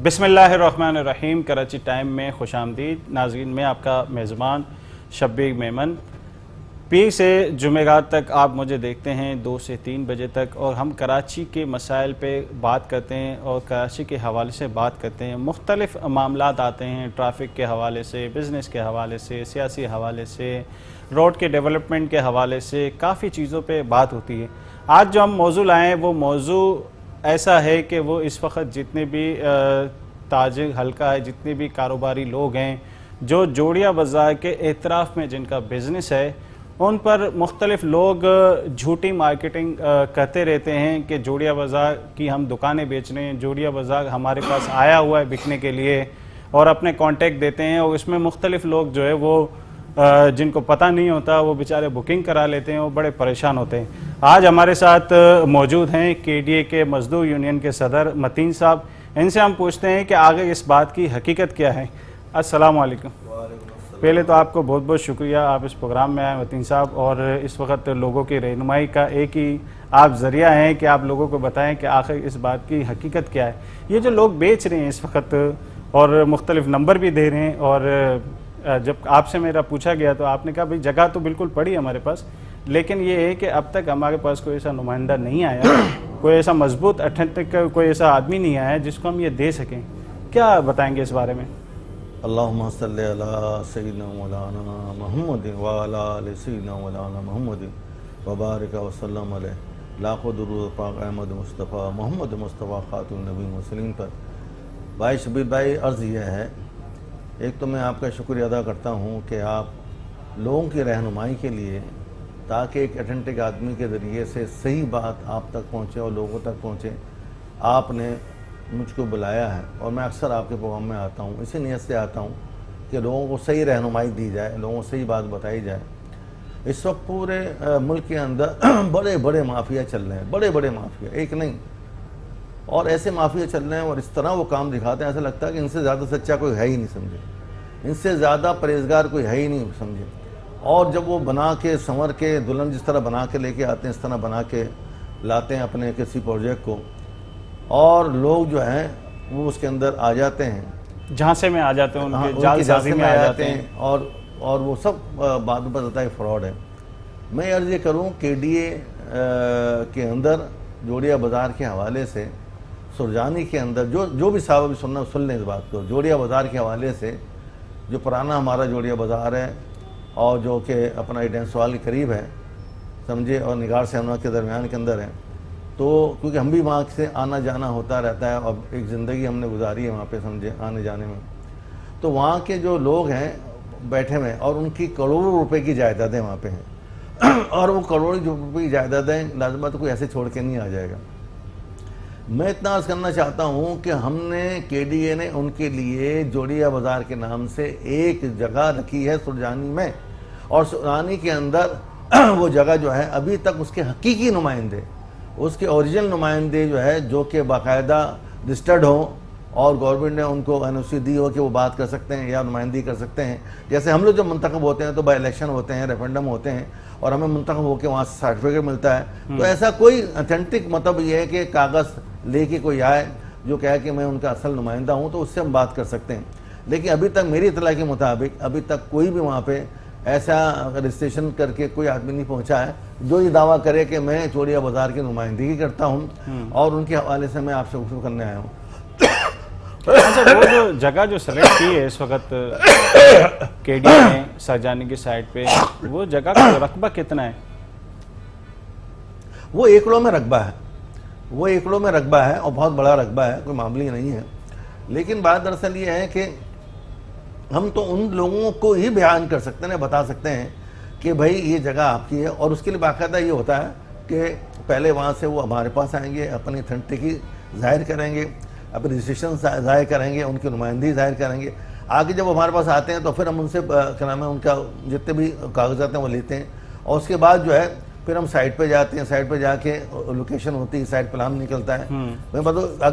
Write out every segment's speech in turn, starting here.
بسم اللہ الرحمن الرحیم۔ کراچی ٹائم میں خوش آمدید ناظرین، میں آپ کا میزبان شبیر میمن۔ پیر سے جمعرات تک آپ مجھے دیکھتے ہیں 2 سے 3 بجے تک، اور ہم کراچی کے مسائل پہ بات کرتے ہیں اور کراچی کے حوالے سے بات کرتے ہیں۔ مختلف معاملات آتے ہیں، ٹریفک کے حوالے سے، بزنس کے حوالے سے، سیاسی حوالے سے، روڈ کے ڈیولپمنٹ کے حوالے سے، کافی چیزوں پہ بات ہوتی ہے۔ آج جو ہم موضوع لائے ہیں وہ موضوع ایسا ہے کہ وہ اس وقت جتنے بھی تاجر حلقہ ہے، جتنے بھی کاروباری لوگ ہیں جو جوڑیا بازار کے اطراف میں جن کا بزنس ہے، ان پر مختلف لوگ جھوٹی مارکیٹنگ کرتے رہتے ہیں کہ جوڑیا بازار کی ہم دکانیں بیچ رہے ہیں، جوڑیا بازار ہمارے پاس آیا ہوا ہے بکنے کے لیے، اور اپنے کانٹیکٹ دیتے ہیں، اور اس میں مختلف لوگ جو ہے وہ جن کو پتہ نہیں ہوتا وہ بیچارے بکنگ کرا لیتے ہیں، وہ بڑے پریشان ہوتے ہیں۔ آج ہمارے ساتھ موجود ہیں KDA کے مزدور یونین کے صدر متین صاحب۔ ان سے ہم پوچھتے ہیں کہ آگے اس بات کی حقیقت کیا ہے۔ السلام علیکم۔ پہلے تو آپ کو بہت بہت شکریہ، آپ اس پروگرام میں آئے متین صاحب، اور اس وقت لوگوں کی رہنمائی کا ایک ہی آپ ذریعہ ہیں کہ آپ لوگوں کو بتائیں کہ آخر اس بات کی حقیقت کیا ہے۔ یہ جو لوگ بیچ رہے ہیں اس وقت اور مختلف نمبر بھی دے رہے ہیں، اور جب آپ سے میرا پوچھا گیا تو آپ نے کہا بھئی جگہ تو بالکل پڑی ہمارے پاس، لیکن یہ ہے کہ اب تک ہمارے پاس کوئی ایسا نمائندہ نہیں آیا، کوئی ایسا مضبوط اتھینٹک کوئی ایسا آدمی نہیں آیا جس کو ہم یہ دے سکیں۔ کیا بتائیں گے اس بارے میں؟ اللہم صلی علی سیدنا مولانا محمد وعلی آل سیدنا مولانا محمد وبارک وسلم علیہ، لاکھوں درود پاک احمد مصطفیٰ محمد مصطفیٰ خاتم النبی مسلم پر۔ بھائی شبیر بھائی، عرض یہ ہے، ایک تو میں آپ کا شکریہ ادا کرتا ہوں کہ آپ لوگوں کی رہنمائی کے لیے، تاکہ ایک اتھینٹک آدمی کے ذریعے سے صحیح بات آپ تک پہنچے اور لوگوں تک پہنچے، آپ نے مجھ کو بلایا ہے، اور میں اکثر آپ کے پروگرام میں آتا ہوں، اسی نیت سے آتا ہوں کہ لوگوں کو صحیح رہنمائی دی جائے، لوگوں کو صحیح بات بتائی جائے۔ اس وقت پورے ملک کے اندر بڑے بڑے مافیا چل رہے ہیں، بڑے بڑے مافیا، ایک نہیں، اور ایسے مافیا چل رہے ہیں، اور اس طرح وہ کام دکھاتے ہیں ایسا لگتا ہے کہ ان سے زیادہ سچا کوئی ہے ہی نہیں، سمجھے، ان سے زیادہ پرہیزگار کوئی ہے ہی نہیں، سمجھے۔ اور جب وہ بنا کے سنور کے دلہن جس طرح بنا کے لے کے آتے ہیں، اس طرح بنا کے لاتے ہیں اپنے کسی پروجیکٹ کو، اور لوگ جو ہیں وہ اس کے اندر آ جاتے ہیں، جھانسے میں آ جاتے ہیں، ان کے جال سازی میں آ جاتے ہیں، اور وہ سب بعد میں پتہ ہے فراڈ ہے۔ میں عرض یہ کروں KDA کے اندر جوڑیا بازار کے حوالے سے، سرجانی کے اندر جو بھی صاحب ابھی سننا سن لیں اس بات کو، جوڑیا بازار کے حوالے سے جو پرانا ہمارا جوڑیا بازار ہے، اور جو کہ اپنا ایڈن سوال کے قریب ہے، سمجھے، اور نگار سیمنا کے درمیان کے اندر ہے، تو کیونکہ ہم بھی وہاں سے آنا جانا ہوتا رہتا ہے، اور ایک زندگی ہم نے گزاری ہے وہاں پہ، سمجھے، آنے جانے میں، تو وہاں کے جو لوگ ہیں بیٹھے ہوئے، اور ان کی کروڑوں روپے کی جائیدادیں وہاں پہ ہیں، اور وہ کروڑوں روپے کی جائیدادیں لازم بات کوئی ایسے چھوڑ کے نہیں آ جائے گا۔ میں اتنا عرض کرنا چاہتا ہوں کہ ہم نے KDA نے ان کے لیے جوڑیا بازار کے نام سے ایک جگہ رکھی ہے سرجانی میں، اور سرجانی کے اندر وہ جگہ جو ہے ابھی تک اس کے حقیقی نمائندے، اس کے اوریجنل نمائندے جو ہے، جو کہ باقاعدہ رجسٹرڈ ہوں اور گورنمنٹ نے ان کو NOC دی ہو کہ وہ بات کر سکتے ہیں یا نمائندگی کر سکتے ہیں۔ جیسے ہم لوگ جب منتخب ہوتے ہیں تو بائی الیکشن ہوتے ہیں، ریفرنڈم ہوتے ہیں، اور ہمیں منتخب ہو کے وہاں سے سرٹیفکیٹ ملتا ہے، تو ایسا کوئی اتھینٹک مطلب یہ ہے کہ کاغذ لے کے کوئی آئے جو کہے کہ میں ان کا اصل نمائندہ ہوں، تو اس سے ہم بات کر سکتے ہیں۔ لیکن ابھی تک میری اطلاع کے مطابق ابھی تک کوئی بھی وہاں پہ ایسا رجسٹریشن کر کے کوئی آدمی نہیں پہنچا ہے جو یہ دعویٰ کرے کہ میں جوڑیا بازار کی نمائندگی کرتا ہوں، اور ان کے حوالے سے میں آپ سے گفتگو کرنے آیا ہوں۔ اچھا، وہ جو جگہ جو سلیکٹ کی ہے اس وقت KDA نے سرجانی کی سائٹ پہ، وہ جگہ کا رقبہ کتنا ہے؟ وہ ایکڑوں میں رقبہ ہے، وہ ایکڑوں میں رقبہ ہے، اور بہت بڑا رقبہ ہے، کوئی معاملی نہیں ہے۔ لیکن بات دراصل یہ ہے کہ ہم تو ان لوگوں کو ہی بیان کر سکتے ہیں، بتا سکتے ہیں کہ بھائی یہ جگہ آپ کی ہے، اور اس کے لیے باقاعدہ یہ ہوتا ہے کہ پہلے وہاں سے وہ ہمارے پاس آئیں گے، اپنی اتھینٹکی ظاہر کریں گے، اپنی رجسٹریشن ظاہر کریں گے، ان کی نمائندگی ظاہر کریں گے۔ آگے جب وہ ہمارے پاس آتے ہیں تو پھر ہم ان سے کیا نام ہے، ان کا جتنے بھی کاغذات ہیں وہ لیتے ہیں، اور اس کے بعد جو ہے پھر ہم سائٹ پہ جاتے ہیں، سائٹ پہ جا کے لوکیشن ہوتی ہے، سائٹ پلان نکلتا ہے۔ میں بتاؤں،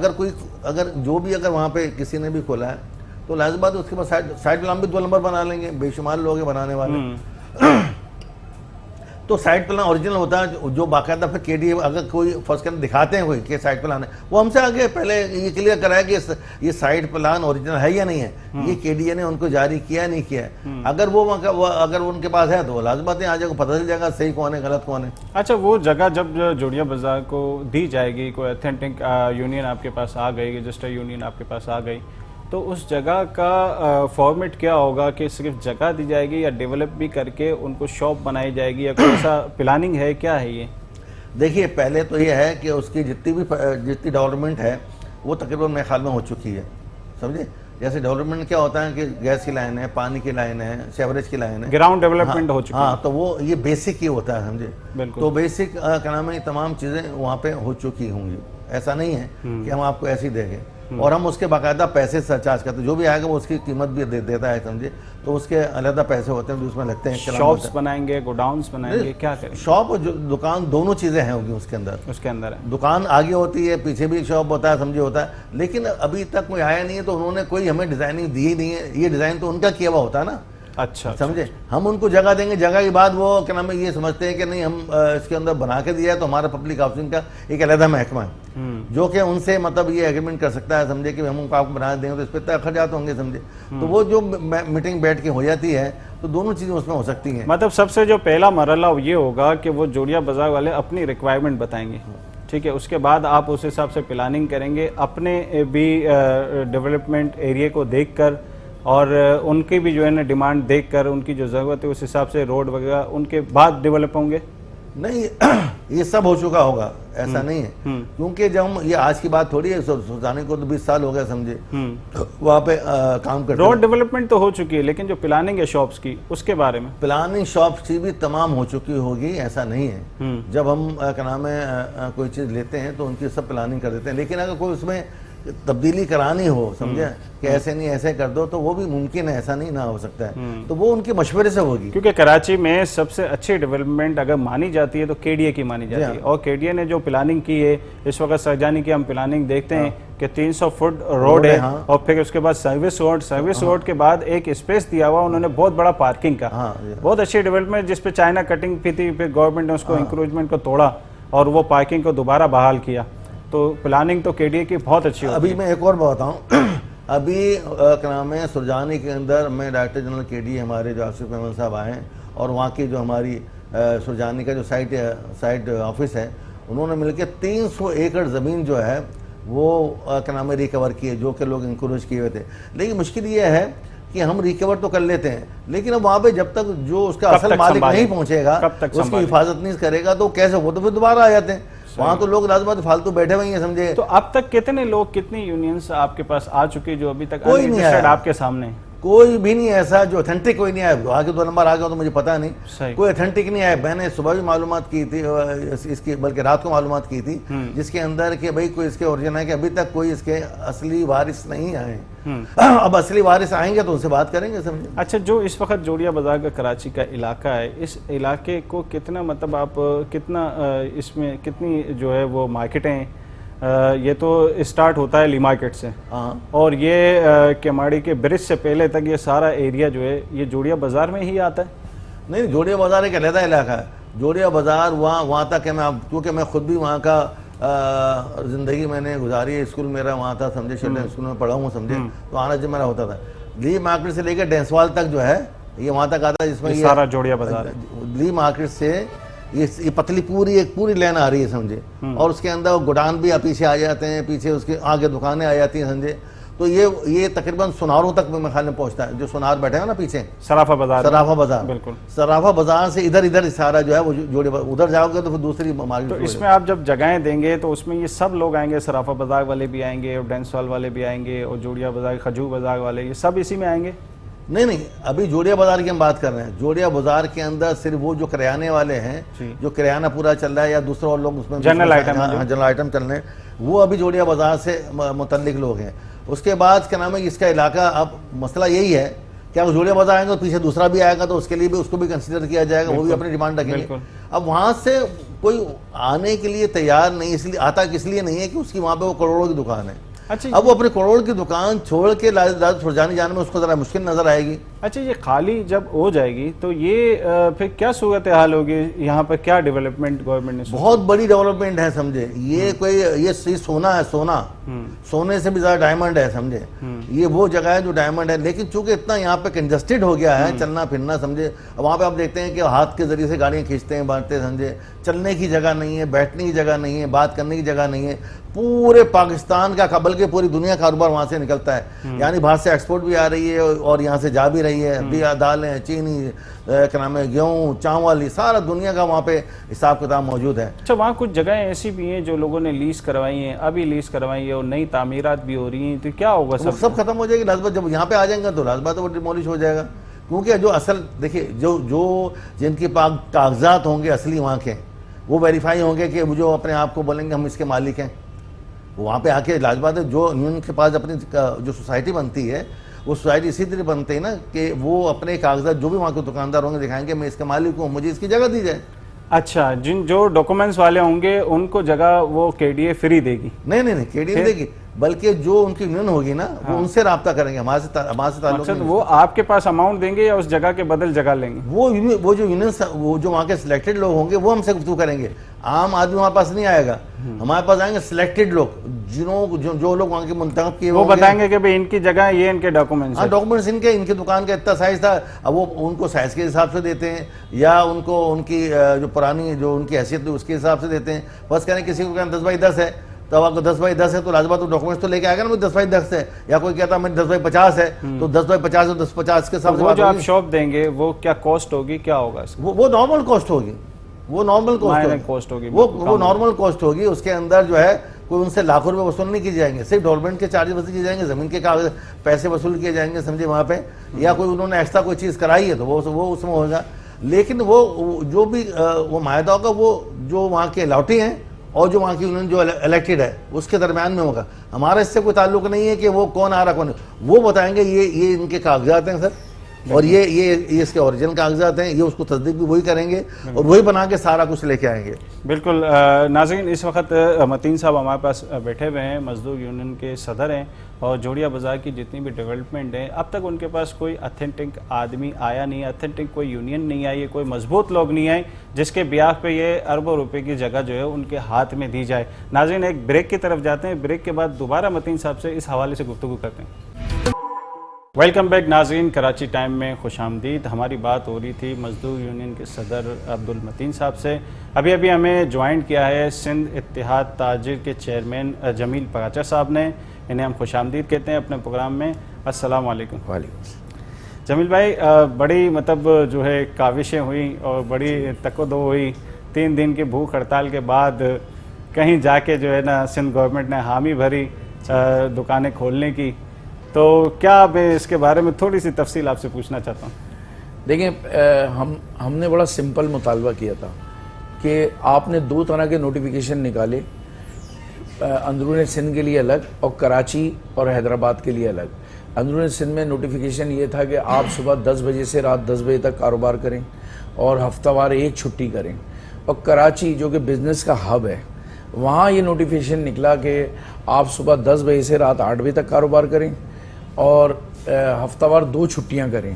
اگر جو بھی اگر وہاں پہ کسی نے بھی کھولا ہے تو لازم بات اس کے بعد سائٹ پلان بھی 2 نمبر بنا لیں گے، بے شمار لوگ ہیں بنانے والے۔ تو سائٹ پلان اوریجنل ہوتا ہے جو باقاعدہ پھر کے ڈی اے اگر کوئی فرض کرنے دکھاتے ہیں کوئی کہ سائٹ پلان ہے, وہ ہم سے آگے پہلے یہ کلیئر کرائے کہ یہ سائٹ پلان اوریجنل ہے یا نہیں ہے, یہ کے ڈی اے نے ان کو جاری کیا ہے نہیں کیا ہے. اگر وہ اگر ان کے پاس ہے تو لازم بات ہے آ جائے گا, پتہ چل جائے گا صحیح کون ہے غلط کون ہے. اچھا, وہ جگہ جب جوڑیا بازار کو دی جائے گی, کوئی اتھینٹک یونین آپ کے پاس آ گئی, رجسٹر یونین آپ کے پاس آ گئی, تو اس جگہ کا فارمیٹ کیا ہوگا کہ صرف جگہ دی جائے گی یا ڈیولپ بھی کر کے ان کو شاپ بنائی جائے گی, یا کوئی ایسا پلاننگ ہے, کیا ہے یہ؟ دیکھیے پہلے تو یہ ہے کہ اس کی جتنی ڈیولپمنٹ ہے وہ تقریباً میرے خیال میں ہو چکی ہے, سمجھے. جیسے ڈیولپمنٹ کیا ہوتا ہے کہ گیس کی لائن ہے, پانی کی لائن ہے, سیوریج کی لائن ہے, گراؤنڈ ڈیولپمنٹ ہو چکی ہے. ہاں, تو وہ یہ بیسک ہی ہوتا ہے, سمجھے. بالکل. تو بیسک کیا نام ہے, تمام چیزیں وہاں پہ ہو چکی ہوں گی. ایسا نہیں ہے کہ ہم آپ کو ایسی دیں گے, اور ہم اس کے باقاعدہ پیسے چارج کرتے ہیں, جو بھی آئے گا وہ اس کی قیمت بھی دیتا ہے, سمجھے. تو اس کے علیحدہ پیسے ہوتے ہیں جو اس میں لگتے ہیں. شاپس بنائیں گے, گوڈاؤنس بنائیں گے, کیا کریں؟ شاپ اور دکان دونوں چیزیں ہیں ہوگی اس کے اندر ہے. دکان آگے ہوتی ہے, پیچھے بھی شاپ ہوتا ہے, سمجھے, ہوتا ہے. لیکن ابھی تک کوئی آیا نہیں ہے تو انہوں نے کوئی ہمیں ڈیزائننگ دی نہیں ہے. یہ ڈیزائن تو ان کا کیا ہوا ہوتا ہے نا. اچھا, سمجھے. ہم ان کو جگہ دیں گے, جگہ کے بعد وہ کیا نام ہے یہ سمجھتے ہیں کہ نہیں ہم اس کے اندر بنا کے دیا ہے, تو ہمارا پبلک ہاؤسنگ کا ایک علیحدہ محکمہ ہے جو کہ ان سے مطلب یہ ایگریمنٹ کر سکتا ہے, سمجھے, کہ ہم ان کو آپ کو بنا دیں گے تو اس پہ اتنے خرچات ہوں گے, سمجھے. تو وہ جو میٹنگ بیٹھ کے ہو جاتی ہے تو دونوں چیزیں اس میں ہو سکتی ہیں. مطلب سب سے جو پہلا مرحلہ یہ ہوگا کہ وہ جوڑیا بازار والے اپنی ریکوائرمنٹ بتائیں گے, ٹھیک ہے. اس کے بعد آپ اس حساب سے پلاننگ کریں گے اپنے بھی ڈیولپمنٹ ایریے کو دیکھ کر, اور ان کی بھی جو ہے نا ڈیمانڈ دیکھ کر, ان کی جو ضرورت ہے اس حساب سے روڈ وغیرہ ان کے بعد ڈیولپ ہوں گے. نہیں, یہ سب ہو چکا ہوگا, ایسا نہیں ہے. کیونکہ جب ہم یہ آج کی بات تھوڑی ہے, سوچانے کو تو 20 سال ہو گئے, سمجھے, وہاں پہ کام کرتے. روڈ ڈیولپمنٹ تو ہو چکی ہے, لیکن جو پلاننگ ہے شاپس کی اس کے بارے میں, پلاننگ شاپس کی بھی تمام ہو چکی ہوگی, ایسا نہیں ہے. جب ہم کیا نام ہے کوئی چیز لیتے ہیں تو ان کی سب پلاننگ کر دیتے ہیں, لیکن اگر کوئی اس میں تبدیلی کرانی ہو, سمجھے, کہ ایسے نہیں ایسے کر دو, تو وہ بھی ممکن ہے, ایسا نہیں نہ ہو سکتا ہے. تو وہ ان کے مشورے سے ہوگی. کیونکہ کراچی میں سب سے اچھی ڈیولپمنٹ اگر مانی جاتی ہے تو کے ڈی اے کی مانی جاتی ہے, اور کے ڈی اے نے جو پلاننگ کی ہے اس وقت سرجانی کی ہم پلاننگ دیکھتے ہیں کہ 300 فٹ روڈ ہے, اور پھر اس کے بعد سروس روڈ کے بعد ایک اسپیس دیا ہوا انہوں نے بہت بڑا پارکنگ کا, بہت اچھی ڈیولپمنٹ, جس پہ چائنا کٹنگ بھی تھی, پھر گورنمنٹ نے اس کو انکروچمنٹ کو توڑا اور وہ پارکنگ کو دوبارہ بحال کیا. تو پلاننگ تو کے ڈی اے کی بہت اچھی ہوتی ہے. ابھی میں ایک اور بتاؤں, ابھی کیا نام ہے سرجانی کے اندر میں ڈائریکٹر جنرل کے ڈی اے ہمارے جو آصف احمد صاحب آئے ہیں, اور وہاں کی جو ہماری سرجانی کا جو سائٹ آفس ہے, انہوں نے مل کے 300 ایکڑ زمین جو ہے وہ کیا نام ہے ریکور کی ہے, جو کہ لوگ انکروچ کیے ہوئے تھے. لیکن مشکل یہ ہے کہ ہم ریکور تو کر لیتے ہیں, لیکن اب وہاں پہ جب تک جو اس کا اصل مالک نہیں پہنچے گا, اس کی حفاظت نہیں کرے گا, تو کیسے ہو, تو پھر دوبارہ آ جاتے ہیں. وہاں تو لوگ لازمات فالتو بیٹھے ہوئے ہیں, سمجھے. تو اب تک کتنے لوگ, کتنی یونینز آپ کے پاس آ چکی جو ابھی تک کوئی نہیں آیا آپ کے سامنے؟ کوئی بھی نہیں ایسا جو اتھینٹک کوئی نہیں آیا. آگے 2 نمبر آ گیا تو مجھے پتا نہیں, کوئی اتھینٹک نہیں آیا. میں نے صبح بھی معلومات کی تھی اس کی, بلکہ رات کو معلومات کی تھی, جس کے اندر کہ بھئی کوئی اس کے اوریجن ہے, کہ ابھی تک کوئی اس کے اصلی وارث نہیں آئے. اب اصلی وارث آئیں گے تو ان سے بات کریں گے, سمجھے. اچھا, جو اس وقت جوڑیا بازار کا کراچی کا علاقہ ہے, اس علاقے کو کتنا, مطلب آپ کتنا اس میں کتنی جو ہے وہ مارکیٹیں, یہ تو اسٹارٹ ہوتا ہے لی مارکیٹ سے, اور یہ کیماڑی کے برج سے پہلے تک یہ سارا ایریا جو ہے یہ جوڑیا بازار میں ہی آتا ہے؟ نہیں, جوڑیا بازار ایک علیحدہ علاقہ ہے. جوڑیا بازار وہاں تک ہے. کیونکہ میں خود بھی وہاں کا زندگی میں نے گزاری ہے, اسکول میرا وہاں تھا, سمجھے, چلڈرن اسکول میں پڑھا ہوں, سمجھے. تو آنا جب میرا ہوتا تھا لی مارکیٹ سے لے کے ڈینسوال تک جو ہے یہ وہاں تک آتا ہے, جس میں یہ سارا جوڑیا بازار ہے. لی مارکیٹ سے یہ پتلی پوری لین آ رہی ہے, سمجھے, اور اس کے اندر گوڈان بھی پیچھے آ جاتے ہیں, پیچھے اس کے آگے دکانیں آ جاتی ہیں, سمجھے. تو یہ تقریباً سناروں تک میرے خیال میں پہنچتا ہے, جو سنار بیٹھے ہیں نا پیچھے, صرافہ بازار. بالکل, صرافہ بازار سے ادھر سارا جو ہے وہ جوڑے, ادھر جاؤ گے تو پھر دوسری مارکیٹ. تو اس میں آپ جب جگہیں دیں گے تو اس میں یہ سب لوگ آئیں گے, صرافہ بازار والے بھی آئیں گے, اور ڈینسوال والے بھی آئیں گے, اور جوڑیا بازار, کھجور بازار والے, یہ سب اسی میں آئیں گے؟ نہیں, ابھی جوڑیا بازار کی ہم بات کر رہے ہیں. جوڑیا بازار کے اندر صرف وہ جو کریانے والے ہیں, جو کریانہ پورا چل رہا ہے, یا دوسرے اور لوگ اس میں جنرل آئٹم چل رہے ہیں, وہ ابھی جوڑیا بازار سے متعلق لوگ ہیں. اس کے بعد کیا نام ہے اس کا علاقہ, اب مسئلہ یہی ہے کہ اگر جوڑیا بازار آئیں گے تو پیچھے دوسرا بھی آئے گا, تو اس کے لیے بھی اس کو بھی کنسیڈر کیا جائے گا, وہ بھی اپنی ڈیمانڈ رکھیں گے. اب وہاں سے کوئی آنے کے لیے تیار نہیں, اس لیے آتا کس لیے نہیں ہے کہ اس کی وہاں پہ وہ کروڑوں کی دکان ہے. اب وہ اپنے کروڑ کی دکان چھوڑ کے سرجانی جانے میں اس کو ذرا مشکل نظر آئے گی. اچھا یہ خالی جب ہو جائے گی تو یہ پھر کیا صورتحال ہوگی یہاں پر, کیا ڈیولپمنٹ گورنمنٹ نے بہت بڑی ڈیولپمنٹ ہے سمجھے. یہ کوئی یہ سونا ہے, سونے سے بھی زیادہ ڈائمنڈ ہے سمجھے. یہ وہ جگہ ہے جو ڈائمنڈ ہے, لیکن چونکہ اتنا یہاں پہ کنجسٹڈ ہو گیا ہے چلنا پھرنا سمجھے. وہاں پہ آپ دیکھتے ہیں کہ ہاتھ کے ذریعے سے گاڑیاں کھینچتے ہیں بانٹتے سمجھے. چلنے کی جگہ نہیں ہے, بیٹھنے کی جگہ نہیں ہے, بات کرنے کی جگہ نہیں ہے. پورے پاکستان کا بلکہ پوری دنیا کا کاروبار وہاں سے نکلتا ہے. یعنی باہر سے ایکسپورٹ بھی آ رہی ہے اور یہاں سے جا بھی رہی ہے. بھی دالیں, چینی, کیا نام ہے, گیہوں, چاول, یہ سارا دنیا کا وہاں پہ حساب کتاب موجود ہے. اچھا وہاں کچھ جگہیں ایسی بھی ہیں جو لوگوں نے لیز کروائی ہیں, ابھی لیز کروائی ہے اور نئی تعمیرات بھی ہو رہی ہیں, تو کیا ہوگا وہ سب ختم ہو جائے گی لازمت. جب یہاں پہ آ جائیں گے تو لازمت وہ ڈیمولش ہو جائے گا. کیونکہ جو اصل دیکھیے جو جن کے پاس کاغذات ہوں گے اصلی وہاں کے, وہ ویریفائی ہوں گے کہ جو اپنے آپ کو بولیں گے ہم اس کے مالک ہیں, وہاں پہ آ کے لازمات ہے. جو ان کے پاس اپنی جو سوسائٹی بنتی ہے وہ سوسائٹی اسی طرح بنتی ہے نا کہ وہ اپنے کاغذات جو بھی وہاں کے دکاندار ہوں گے دکھائیں گے میں اس کا مالک ہوں, مجھے اس کی جگہ دی جائے. اچھا جو ڈاکومنٹس والے ہوں گے ان کو جگہ وہ KDA فری دے گی؟ نہیں KDA دے گی, بلکہ جو ان کی یونین ہوگی نا وہ ان سے رابطہ کریں گے, ہمارے سے تعلق نہیں. وہ آپ کے پاس اماؤنٹ دیں گے یا اس جگہ کے بدل جگہ لیں گے؟ وہ جو یونین وہ جو وہاں کے سلیکٹڈ لوگ ہوں گے وہ ہم سے گفتگو کریں گے. عام آدمی ہمارے پاس نہیں آئے گا, ہمارے پاس آئیں گے سلیکٹڈ لوگ جو لوگ وہاں کے منتخب کیے وہ بتائیں گے کہ بھئی ان کی جگہ یہ ان کے ڈاکومنٹس. ہاں ڈاکومنٹس ان کے دکان کا اتنا سائز تھا, اب وہ ان کو سائز کے حساب سے دیتے ہیں یا ان کو ان کی جو پرانی جو ان کی حیثیت ہے اس کے حساب سے دیتے ہیں. بس کہنے کسی کو کہنا 10x10 ہے تو آپ کو 10x10 ہے تو لازمات تو ڈاکومنٹس تو لے کے آئے گا نا, 10x10 ہے. یا کوئی کہتا ہے 10x50 ہے تو 10x50 اور 10x50 کے حساب سے. وہ جو آپ شاپ دیں گے وہ کیا کاسٹ ہوگی, کیا ہوگا اس کا؟ وہ نارمل کاسٹ ہوگی, وہ نارمل کاسٹ ہوگی, وہ نارمل کاسٹ ہوگی. اس کے اندر جو ہے کوئی ان سے لاکھوں روپے وصول نہیں کیے جائیں گے, صرف ڈیولپمنٹ کے چارجز وصول کیے جائیں گے, زمین کے کاغذ پیسے وصول کیے جائیں گے سمجھے وہاں پہ, یا کوئی انہوں نے ایکسٹرا کوئی چیز کرائی ہے تو وہ اس میں ہوگا. لیکن وہ جو بھی وہ معاہدہ ہوگا وہ جو وہاں کے الاٹی ہیں اور جو وہاں کی یونین جو الیکٹڈ ہے اس کے درمیان میں ہوگا. ہمارا اس سے کوئی تعلق نہیں ہے کہ وہ کون آ رہا کون, وہ بتائیں گے یہ ان کے کاغذات ہیں سر اور یہ اس کے اوریجنل کاغذات ہیں, یہ اس کو تصدیق بھی وہی کریں گے اور وہی بنا کے سارا کچھ لے کے آئیں گے. بالکل. ناظرین اس وقت متین صاحب ہمارے پاس بیٹھے ہوئے ہیں, مزدور یونین کے صدر ہیں, اور جوڑیا بازار کی جتنی بھی ڈیولپمنٹ ہے اب تک ان کے پاس کوئی اتھینٹک آدمی آیا نہیں, اتھینٹک کوئی یونین نہیں آئی ہے, کوئی مضبوط لوگ نہیں آئے جس کے بیاہ پہ یہ اربوں روپے کی جگہ جو ہے ان کے ہاتھ میں دی جائے. ناظرین ایک بریک کی طرف جاتے ہیں, بریک کے بعد دوبارہ متین صاحب سے اس حوالے سے گفتگو کرتے ہیں. ویلکم بیک ناظرین, کراچی ٹائم میں خوش آمدید. ہماری بات ہو رہی تھی مزدور یونین کے صدر عبدالمتین صاحب سے. ابھی ہمیں جوائنٹ کیا ہے سندھ اتحاد تاجر کے چیئرمین جمیل پراچا صاحب نے, انہیں ہم خوش آمدید کہتے ہیں اپنے پروگرام میں. السلام علیکم. وعلیکم السلام. جمیل بھائی, بڑی جو ہے کاوشیں ہوئیں اور بڑی تک و دو ہوئی, 3 دن کی بھوک ہڑتال کے بعد کہیں جا کے جو ہے نا سندھ گورنمنٹ نے حامی بھری دکانیں کھولنے کی. تو کیا میں اس کے بارے میں تھوڑی سی تفصیل آپ سے پوچھنا چاہتا ہوں. دیکھیں ہم نے بڑا سمپل مطالبہ کیا تھا کہ آپ نے 2 طرح کے نوٹیفیکیشن نکالے, اندرون سندھ کے لیے الگ اور کراچی اور حیدرآباد کے لیے الگ. اندرون سندھ میں نوٹیفیکیشن یہ تھا کہ آپ صبح 10 بجے سے رات 10 بجے تک کاروبار کریں اور ہفتہ وار 1 چھٹی کریں. اور کراچی جو کہ بزنس کا ہب ہے وہاں یہ نوٹیفیکیشن نکلا کہ آپ صبح 10 بجے سے رات 8 بجے تک کاروبار کریں اور ہفتہ وار 2 چھٹیاں کریں.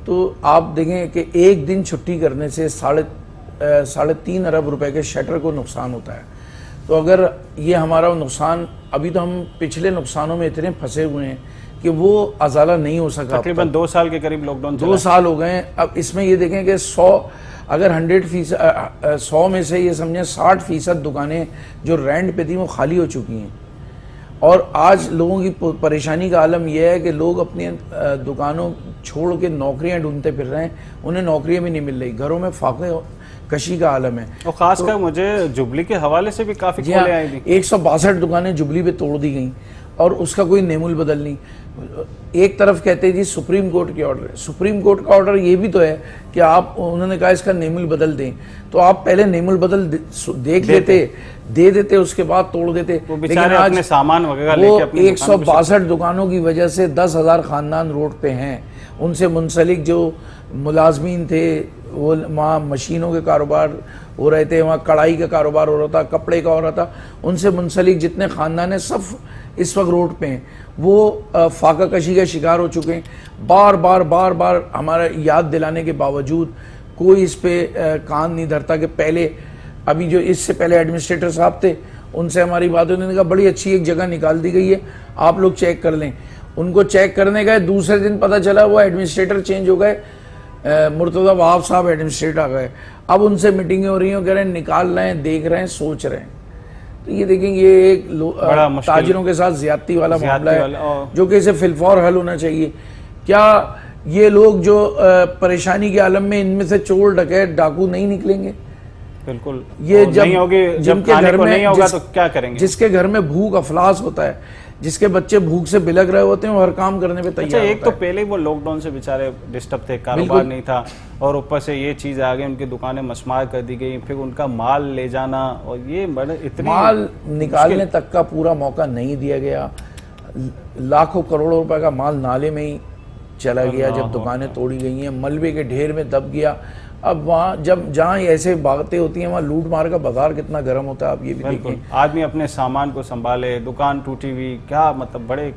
تو آپ دیکھیں کہ 1 دن چھٹی کرنے سے 3.5 ارب روپے کے شٹر کو نقصان ہوتا ہے. تو اگر یہ ہمارا نقصان, ابھی تو ہم پچھلے نقصانوں میں اتنے پھنسے ہوئے ہیں کہ وہ ازالہ نہیں ہو سکا. تقریباً 2 سال کے قریب لاک ڈاؤن 2 سال ہو گئے ہیں. اب اس میں یہ دیکھیں کہ 100 میں سے یہ سمجھیں 60% دکانیں جو رینٹ پہ تھیں وہ خالی ہو چکی ہیں. اور آج لوگوں کی پریشانی کا عالم یہ ہے کہ لوگ اپنی دکانوں چھوڑ کے نوکریاں ڈھونڈتے پھر رہے ہیں, انہیں نوکریاں بھی نہیں مل رہی, گھروں میں فاقے کشی کا عالم ہے. اور خاص کر مجھے جبلی کے حوالے سے بھی کافی کھولے آئی تھی. 162 دکانیں جبلی پہ توڑ دی گئیں اور اس کا کوئی نیم البدل نہیں. ایک طرف کہتے ہیں جی سپریم کورٹ کے آرڈر ہے, سپریم کورٹ کا آرڈر یہ بھی تو ہے کہ آپ, انہوں نے کہا اس کا نیم البدل دیں, تو آپ پہلے نیم البدل دیکھ لیتے, دے دیتے, اس کے بعد توڑ دیتے. لیکن آج سامان وغیرہ لے وہ کے اپنی 162 دکانوں کی وجہ سے 10,000 خاندان روڈ پہ ہیں. ان سے منسلک جو ملازمین تھے وہ وہاں مشینوں کے کاروبار ہو رہے تھے, وہاں کڑھائی کا کاروبار ہو رہا تھا, کپڑے کا ہو رہا تھا, ان سے منسلک جتنے خاندان ہیں سب اس وقت روڈ پہ ہیں وہ فاقہ کشی کا شکار ہو چکے ہیں. بار بار ہمارا یاد دلانے کے باوجود کوئی اس پہ کان نہیں دھرتا کہ پہلے ابھی جو اس سے پہلے ایڈمنسٹریٹر صاحب تھے ان سے ہماری بات ہوئی, انہوں نے کہا بڑی اچھی ایک جگہ نکال دی گئی ہے آپ لوگ چیک کر لیں. ان کو چیک کرنے گئے, دوسرے دن پتہ چلا وہ ایڈمنسٹریٹر چینج ہو گئے, مرتضیٰ وہاب صاحب ایڈمنسٹریٹر آ گئے. اب ان سے میٹنگیں ہو رہی ہیں, کہہ رہے ہیں نکال رہے ہیں, دیکھ رہے ہیں, سوچ رہے ہیں. تو یہ دیکھیں یہ ایک تاجروں کے ساتھ زیادتی والا معاملہ ہے جو کہ اسے فی الفور حل ہونا چاہیے. کیا یہ لوگ جو پریشانی کے عالم میں ان میں سے چور ڈکیت ڈاکو نہیں نکلیں گے؟ بالکل. یہ جب نہیں ہوگی, جب کھانے کو نہیں ہوگا تو کیا کریں گے؟ جس کے گھر میں بھوک افلاس ہوتا ہے, جس کے بچے بھوک سے بلگ رہے ہوتے ہیں, وہ ہر کام کرنے پہ تیار ہوتا ہے. ایک تو پہلے ہی وہ لاک ڈاؤن سے بیچارے ڈسٹرب تھے, کاروبار نہیں تھا, اور اوپر سے یہ چیز آ گئی, ان کی دکانیں مسمار کر دی گئی, پھر ان کا مال لے جانا, اور یہ بڑے اتنے مال نکالنے تک کا پورا موقع نہیں دیا گیا. لاکھوں کروڑوں روپے کا مال نالے میں ہی چلا گیا جب دکانیں توڑی گئی ہیں, ملبے کے ڈھیر میں دب گیا. اب وہاں جہاں ایسے باتیں ہوتی ہیں وہاں لوٹ مار کا بازار کتنا گرم ہوتا ہے, آپ یہ بھی دیکھیں. آدمی اپنے سامان کو سنبھالے, دکان ٹوٹی ہوئی, کیا مطلب بڑے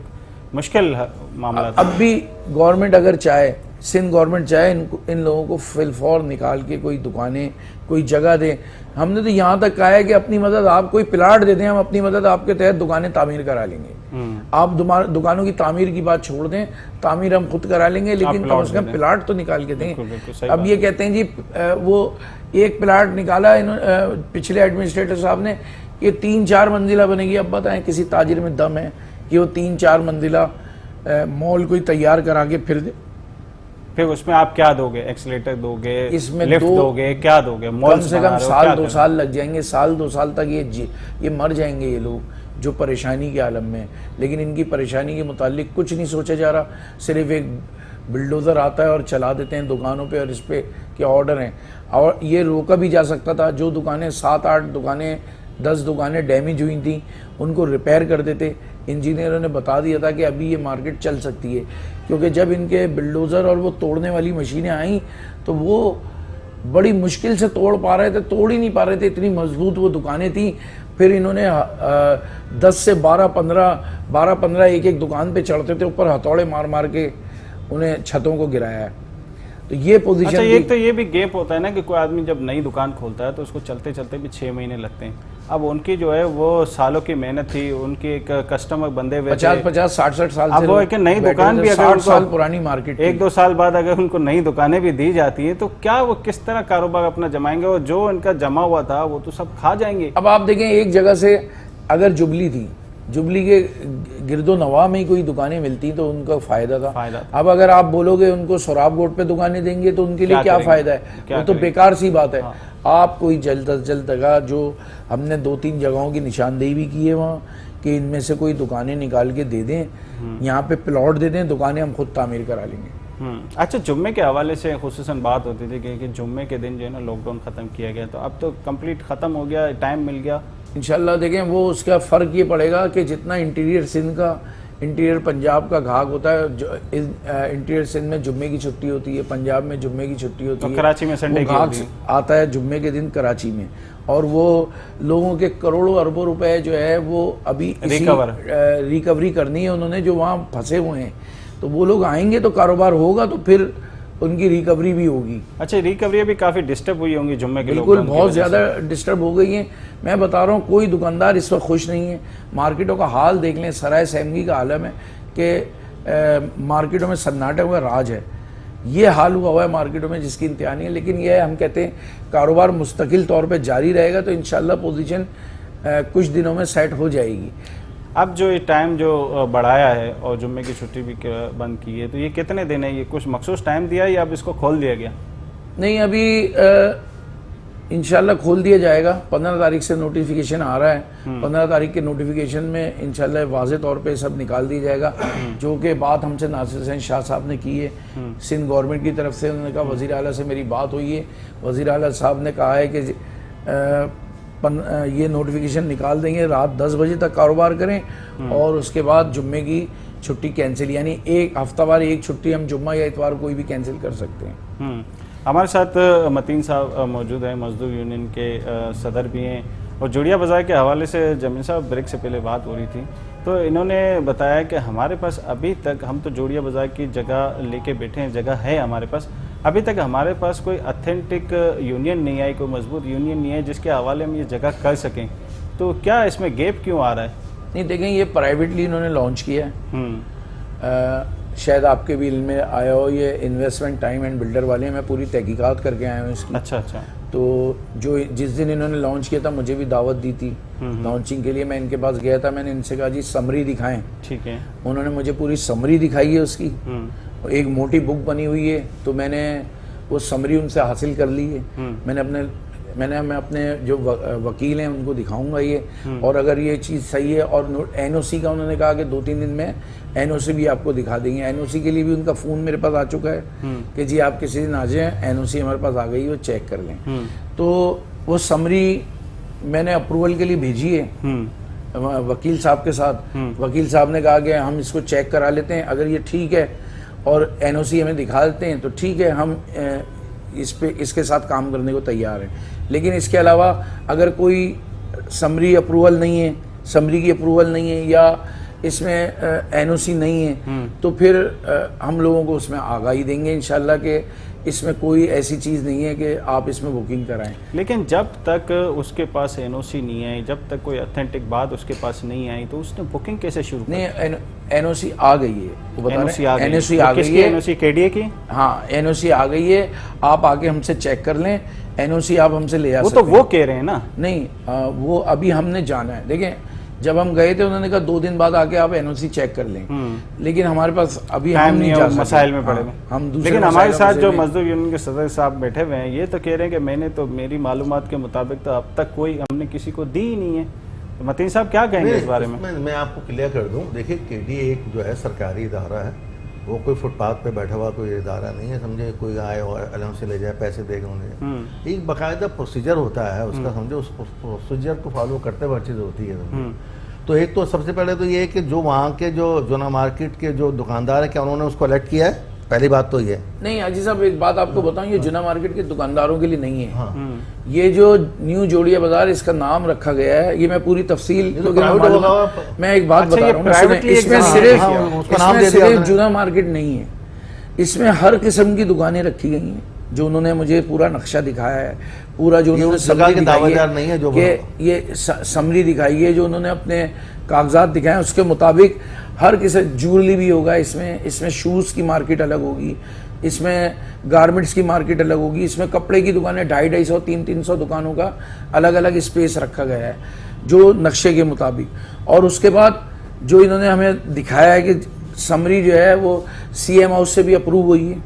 مشکل معاملہ. اب بھی گورنمنٹ اگر چاہے, سندھ گورنمنٹ چاہے ان لوگوں کو فی الفور نکال کے کوئی دکانیں, کوئی جگہ دیں. ہم نے تو یہاں تک کہا ہے کہ اپنی مدد, آپ کوئی پلاٹ دے دیں, ہم اپنی مدد آپ کے تحت دکانیں تعمیر کرا لیں گے. آپ دکانوں کی تعمیر کی بات چھوڑ دیں, تعمیر ہم خود کرا لیں گے, لیکن کم از کم پلاٹ تو نکال کے دیں. اب یہ کہتے ہیں جی وہ ایک پلاٹ نکالا پچھلے ایڈمنسٹریٹر صاحب نے کہ 3-4 منزلہ بنے گی. اب بتائیں کسی تاجر میں دم ہے کہ وہ 3-4 منزلہ مال کوئی تیار کرا کے پھر دے؟ پھر اس میں آپ کیا دو گے؟ ایکسیلیٹر دو گے, اس میں لفٹ دو گے, کیا دو گے؟ کم سے کم 1-2 سال لگ جائیں گے. 1-2 سال تک یہ مر جائیں گے یہ لوگ جو پریشانی کے عالم میں. لیکن ان کی پریشانی کے متعلق کچھ نہیں سوچا جا رہا. صرف ایک بلڈوزر آتا ہے اور چلا دیتے ہیں دکانوں پہ, اور اس پہ کیا آرڈر ہیں. اور یہ روکا بھی جا سکتا تھا. جو دکانیں 7-8 دکانیں 10 دکانیں ڈیمیج ہوئی تھیں ان کو ریپیئر کر دیتے. انجینئروں نے بتا دیا تھا کہ ابھی یہ مارکیٹ چل سکتی ہے, کیونکہ جب ان کے بلڈوزر اور وہ توڑنے والی مشینیں آئیں تو وہ بڑی مشکل سے توڑ پا رہے تھے, توڑ ہی نہیں پا رہے تھے, اتنی مضبوط وہ دکانیں تھیں. پھر انہوں نے 10 سے 12-15 ایک دکان پہ چڑھتے تھے, اوپر ہتھوڑے مار کے انہیں چھتوں کو گرایا ہے. تو یہ پوزیشن ایک تو یہ بھی گیپ ہوتا ہے نا کہ کوئی آدمی جب نئی دکان کھولتا ہے تو اس کو چلتے چلتے بھی 6 مہینے لگتے ہیں. اب ان کی جو ہے وہ سالوں کی محنت تھی, ان کی ایک کسٹمر بندے ہوئے 50-50 60 سال اب وہ کہ نئی دکان بھی اگر 60 سال پرانی مارکیٹ, 1-2 سال بعد اگر ان کو نئی دکانیں بھی دی جاتی ہیں تو کیا وہ کس طرح کاروبار اپنا جمائیں گے؟ اور جو ان کا جمع ہوا تھا وہ تو سب کھا جائیں گے. اب آپ دیکھیں ایک جگہ سے اگر جبلی تھی, جبلی کے گرد و نواح میں ہی کوئی دکانیں ملتی تو ان کا فائدہ تھا. اب اگر آپ بولو گے ان کو سوراب گوٹ پہ دکانیں دیں گے تو ان کے لیے کیا فائدہ ہے؟ وہ تو بیکار سی بات ہے. آپ کوئی جلد از جلد جگہ, جو ہم نے 2-3 جگہوں کی نشاندہی بھی کی ہے وہاں, کہ ان میں سے کوئی دکانیں نکال کے دے دیں, یہاں پہ پلاٹ دے دیں, دکانیں ہم خود تعمیر کرا لیں گے. اچھا, جمعے کے حوالے سے خصوصاً بات ہوتی تھی کہ جمعے کے دن جو ہے نا لاک ڈاؤن ختم کیا گیا, تو اب تو کمپلیٹ ختم ہو گیا, ٹائم مل گیا انشاءاللہ. دیکھیں وہ اس کا فرق یہ پڑے گا کہ جتنا انٹیریئر سندھ کا, انٹیریئر پنجاب کا گھاگ ہوتا ہے, انٹیریئر سندھ میں جمعے کی چھٹی ہوتی ہے, پنجاب میں جمعے کی چھٹی ہوتی ہے, کراچی میں سنڈے کی ہوتی ہے, آتا ہے جمعے کے دن کراچی میں. اور وہ لوگوں کے کروڑوں اربوں روپے جو ہے وہ ابھی ریکوری کرنی ہے انہوں نے, جو وہاں پھنسے ہوئے ہیں. تو وہ لوگ آئیں گے تو کاروبار ہوگا, تو پھر ان کی ریکوری بھی ہوگی. اچھا, ریکوری بھی کافی ڈسٹرب ہوئی ہوں گی جمعے کے لوگ؟ بالکل, بہت زیادہ ڈسٹرب ہو گئی ہیں. میں بتا رہا ہوں کوئی دکاندار اس وقت خوش نہیں ہے. مارکیٹوں کا حال دیکھ لیں, سرائے سیمگی کا عالم ہے کہ مارکیٹوں میں سناٹے ہوا راج ہے. یہ حال ہوا ہے مارکیٹوں میں جس کی انتہا نہیں ہے. لیکن یہ ہم کہتے ہیں کاروبار مستقل طور پہ جاری رہے گا تو انشاءاللہ پوزیشن کچھ دنوں میں سیٹ ہو جائے گی. اب جو یہ ٹائم جو بڑھایا ہے اور جمعے کی چھٹی بھی بند کی ہے, تو یہ کتنے دن ہے؟ یہ کچھ مخصوص ٹائم دیا ہے یا اب اس کو کھول دیا گیا؟ نہیں, ابھی انشاءاللہ کھول دیا جائے گا. 15 تاریخ سے نوٹیفیکیشن آ رہا ہے. 15 تاریخ کے نوٹیفیکیشن میں انشاءاللہ واضح طور پہ سب نکال دیا جائے گا. جو کہ بات ہم سے ناصر حسین شاہ صاحب نے کی ہے سندھ گورنمنٹ کی طرف سے. انہوں نے کہا, وزیر اعلیٰ سے میری بات ہوئی ہے, وزیر اعلیٰ صاحب نے کہا ہے کہ یہ نوٹیفیکیشن نکال دیں گے, رات 10 بجے تک کاروبار کریں, اور اس کے بعد جمعے کی چھٹی کینسل, یعنی ایک ہفتہ وار ایک چھٹی ہم جمعہ یا اتوار کوئی بھی کینسل کر سکتے ہیں. ہمارے ساتھ متین صاحب موجود ہیں, مزدور یونین کے صدر بھی ہیں, اور جوڑیا بازار کے حوالے سے جمیل صاحب بریک سے پہلے بات ہو رہی تھی تو انہوں نے بتایا کہ ہمارے پاس ابھی تک، ہم تو جوڑیا بازار کی جگہ لے کے بیٹھے ہیں، جگہ ہے ہمارے پاس، ابھی تک ہمارے پاس کوئی اتھینٹک یونین نہیں آئی، کوئی مضبوط یونین نہیں ہے جس کے حوالے ہم یہ جگہ کر سکیں. تو کیا اس میں گیپ کیوں آ رہا ہے؟ نہیں دیکھیں، یہ پرائیویٹلی انہوں نے لانچ کیا ہے. شاید آپ کے بھی علم میں آیا ہو، یہ انویسٹمنٹ ٹائم اینڈ بلڈر والے ہیں، میں پوری تحقیقات کر کے آیا ہوں اس کی. اچھا اچھا. تو جو جس دن انہوں نے لانچ کیا تھا مجھے بھی دعوت دی تھی لانچنگ کے لیے. میں ان کے پاس گیا تھا، میں نے ان سے کہا جی سمری دکھائیں. ٹھیک ہے. انہوں نے مجھے پوری سمری دکھائی ہے اس کی، ایک موٹی بک بنی ہوئی ہے. تو میں نے وہ سمری ان سے حاصل کر لی ہے. میں اپنے جو وکیل ہیں ان کو دکھاؤں گا یہ، اور اگر یہ چیز صحیح ہے. اور این او سی کا انہوں نے کہا کہ 2-3 دن میں این او سی بھی آپ کو دکھا دیں گے. این او سی کے لیے بھی ان کا فون میرے پاس آ چکا ہے کہ جی آپ کسی دن آ جائیں، این او سی ہمارے پاس آ گئی، وہ چیک کر لیں. تو وہ سمری میں نے اپروول کے لیے بھیجی ہے وکیل صاحب کے ساتھ. وکیل صاحب نے کہا کہ ہم اس کو چیک کرا لیتے ہیں، اگر یہ ٹھیک ہے اور این او سی ہمیں دکھا دیتے ہیں تو ٹھیک ہے، ہم اس کے ساتھ کام کرنے کو تیار ہیں. لیکن اس کے علاوہ اگر کوئی سمری اپروول نہیں ہے، سمری کی اپروول نہیں ہے، یا اس میں این او سی نہیں ہے، تو پھر ہم لوگوں کو اس میں آگاہی دیں گے انشاءاللہ کہ اس میں کوئی ایسی چیز نہیں ہے کہ آپ اس میں بکنگ کرائیں. لیکن جب تک اس کے پاس این او سی نہیں آئی، جب تک کوئی اتھینٹک بات اس کے پاس نہیں آئی، تو اس نے بکنگ کیسے شروع کی؟ نہیں، این او سی آ گئی ہے، وہ بتا رہے ہیں این او سی آ گئی ہے. این او سی کے ڈی اے کی؟ ہاں این او سی آ گئی ہے، آپ آ کے ہم سے چیک کر لیں. این او سی آپ ہم سے لے آ وہ سکتے تو وہ کہہ رہے ہیں نا. نہیں، وہ ابھی ہم نے جانا ہے. دیکھیں جب ہم گئے تھے انہوں نے کہا 2 دن بعد آ کے آپ این او سی چیک کر لیں، لیکن ہمارے پاس ابھی ہم نہیں جا سکتے، مسائل میں پڑے ہم ہوئے. دوسرے لیکن ہمارے مسائلوں ساتھ سے جو بھی- مزدور یونین کے صدر صاحب بیٹھے ہوئے ہیں، یہ تو کہہ رہے ہیں کہ میں نے تو، میری معلومات کے مطابق تو اب تک کوئی ہم نے کسی کو دی ہی نہیں ہے. تو متین صاحب کیا کہیں گے اس بارے میں؟ میں آپ کو کلیئر کر دوں. دیکھیں کے ڈی ایک جو ہے سرکاری ادارہ ہے، وہ کوئی فٹ پاتھ پہ بیٹھا ہوا کوئی ادارہ نہیں ہے. سمجھے کوئی آئے اور علم سے لے جائے، پیسے دے گا انہیں. ایک باقاعدہ پروسیجر ہوتا ہے اس کا، سمجھے اس پروسیجر کو فالو کرتے ہوئے ہر چیز ہوتی ہے. تو ایک تو سب سے پہلے تو یہ ہے کہ جو وہاں کے جو جونا مارکیٹ کے جو دکاندار ہیں، کیا انہوں نے اس کو الرٹ کیا ہے؟ پہلی بات تو یہ. نہیں حاجی صاحب، ایک بات آپ کو بتاؤں، یہ جنا مارکیٹ کے دکانداروں کے لیے نہیں ہے. یہ جو نیو جوڑیا بازار اس کا نام رکھا گیا ہے، یہ میں پوری تفصیل میں ایک بات بتا رہا ہوں. اس میں صرف جنا مارکیٹ نہیں ہے، اس میں ہر قسم کی دکانیں رکھی گئی ہیں جو انہوں نے مجھے پورا نقشہ دکھایا ہے. پورا جو انہوں نے سمری دکھائی ہے کہ یہ سمری دکھائی ہے، جو انہوں نے اپنے کاغذات دکھائے اس کے مطابق ہر کسی جویلری بھی ہوگا اس میں شوز کی مارکیٹ الگ ہوگی، اس میں گارمنٹس کی مارکیٹ الگ ہوگی، اس میں کپڑے کی دکانیں 250-250 300 دکانوں کا الگ الگ اسپیس رکھا گیا ہے جو نقشے کے مطابق. اور اس کے بعد جو انہوں نے ہمیں دکھایا ہے کہ سمری جو ہے وہ سی ایم ہاؤس سے بھی اپروو ہوئی ہے.